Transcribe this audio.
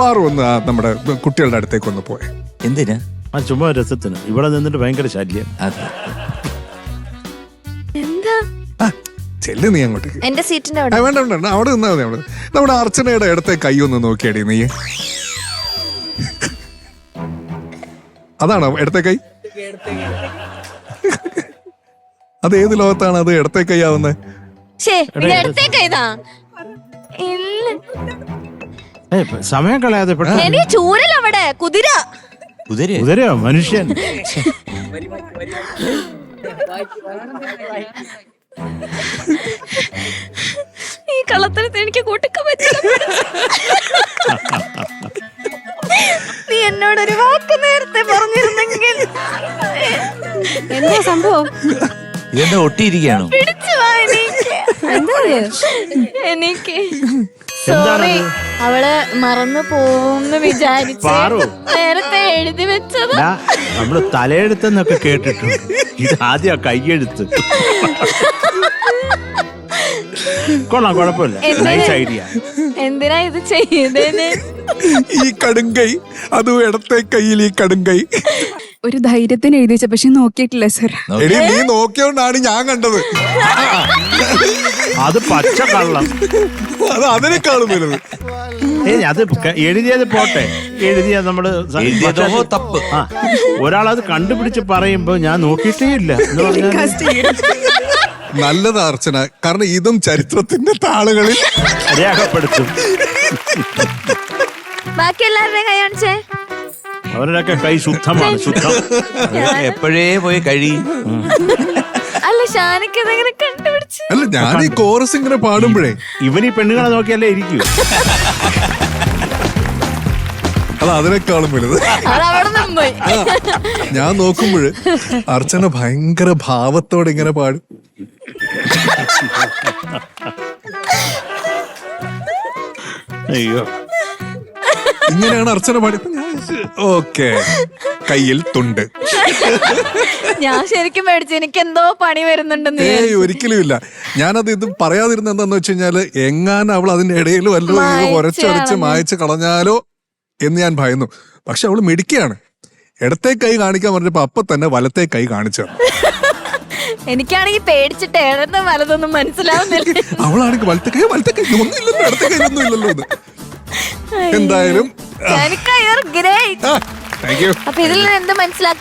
പാറു ഒന്ന് നമ്മുടെ കുട്ടികളുടെ അടുത്തേക്ക് ഒന്ന് പോയെ. എന്തിനാ? ആ ചുമ്മാ രസത്തിന്. ഇവിടെ നിന്നിട്ട് ഭയങ്കര ശല്യം. എന്താ ചെല്ലു നീ അങ്ങോട്ടേക്ക്. എന്റെ സീറ്റിന്റെ വേണ്ട വേണ്ട അവിടെ നിന്നാ മതി. അവിടെ നമ്മുടെ അർച്ചനയുടെ ഇടത്തെ കൈ ഒന്ന് നോക്കിയാടി നീ. അതാണോ ഇടത്തെ കൈ? അത് ഏത് ലോകത്താണ് അത് ഇടത്തെ കൈ ആവുന്നത്? സമയം കളയാതെ ചൂരലവിടെ കുതിര. കുതിരയോ മനുഷ്യൻ? ഈ കള്ളത്തരത്തെ എനിക്ക് കൂട്ടിക്കാൻ പറ്റില്ല. നീ എന്നോടൊരു വാക്ക് നേരത്തെ പറഞ്ഞിരുന്നെങ്കിൽ. എന്താ സംഭവം? ഇതെന്താ ഒട്ടിയിരിക്കുകയാണോ? പിടിച്ചു വാ എനിക്ക്. എന്താണ്? അവള് മറന്നു പോന്ന് വിചാരിച്ചു നേരത്തെ എഴുതി വെച്ചത്. നമ്മള് തലയെഴുത്തെന്നൊക്കെ കേട്ടിട്ടുണ്ട്. ഇത് ആദ്യം കൈയെഴുത്ത്. കൊള്ളാം, കുഴപ്പമില്ല. Nice idea. എന്തിനാ ഇത് ചെയ്തേന്? ഈ കടുങ്കൈ, അതും ഇടത്തെ കൈയിൽ ഈ കടുങ്കൈ. ഒരു ധൈര്യത്തിന് എഴുതിച്ച, പക്ഷെ നോക്കിയിട്ടില്ല സർ. എടി നീ നോക്കിയോണ്ടാണ് ഞാൻ കണ്ടത്. അത് പച്ച കള്ളം. അത് അതിനേക്കാളും വലുത്. അത് എഴുതിയത് പോട്ടെ, എഴുതിയ നമ്മള് തപ്പ്. ഒരാളത് കണ്ടുപിടിച്ച് പറയുമ്പോ ഞാൻ നോക്കിയിട്ടേ ഇല്ല എന്ന് പറഞ്ഞാൽ നല്ലത് അർച്ചന. കാരണം ഇതും ചരിത്രത്തിന്റെ താളുകളിൽ രേഖപ്പെടുത്തും. ബാക്കി എല്ലാവരുടെയും കൈ കാണിച്ചേ. അവരുടെയൊക്കെ കൈ ശുദ്ധമാണ്, ശുദ്ധം. എപ്പോഴേ പോയി കഴിയും. അല്ല ഷാനിക്ക് ഇതെങ്ങനെ കണ്ടുപിടിച്ചു? അല്ല ഞാൻ ഈ കോറസ് ഇങ്ങനെ പാടുമ്പോഴേ ഇവനീ പെണ്ണുങ്ങളെ നോക്കിയല്ലേ ഇരിക്കൂ. അത് അതിനേക്കാളും വലുത്. ഞാൻ നോക്കുമ്പോഴ് അർച്ചന ഭയങ്കര ഭാവത്തോടെ ഇങ്ങനെ പാടും. അയ്യോ, ഇങ്ങനെയാണ് അർച്ചന പാടി. ഓക്കെ, കയ്യിൽ തുണ്ട്. ഞാൻ ശരിക്കും മേടിച്ചു. എനിക്ക് എന്തോ പണി വരുന്നുണ്ടെന്ന്. ഒരിക്കലും ഇല്ല. ഞാനത് ഇത് പറയാതിരുന്ന എന്താന്ന് വെച്ച് കഴിഞ്ഞാല് എങ്ങാനും അവൾ അതിന്റെ ഇടയിൽ വല്ലതും ഉരച്ചൊരച്ച് മായച്ച് കളഞ്ഞാലോ എന്ന് ഞാൻ ഭയന്നു. പക്ഷെ അവള് മിടുക്കിയാണ്. ഇടത്തെ കൈ കാണിക്കാൻ പറഞ്ഞപ്പോ അപ്പൊ തന്നെ വലത്തെ കൈ കാണിച്ചു. എനിക്കാണെങ്കിൽ പേടിച്ചിട്ട് ഇടന്ന് വലതൊന്നും മനസ്സിലാവുന്നില്ല. അവളാണെങ്കിൽ വലത്തെ കൈ ഒന്നുമില്ലല്ലോ, ഇടത്തെ കൈ ഒന്നും ഇല്ലല്ലോ എന്ന്. എന്തായാലും അപ്പൊ ഇതിൽ നിന്ന് എന്ത് മനസ്സിലാക്കാം?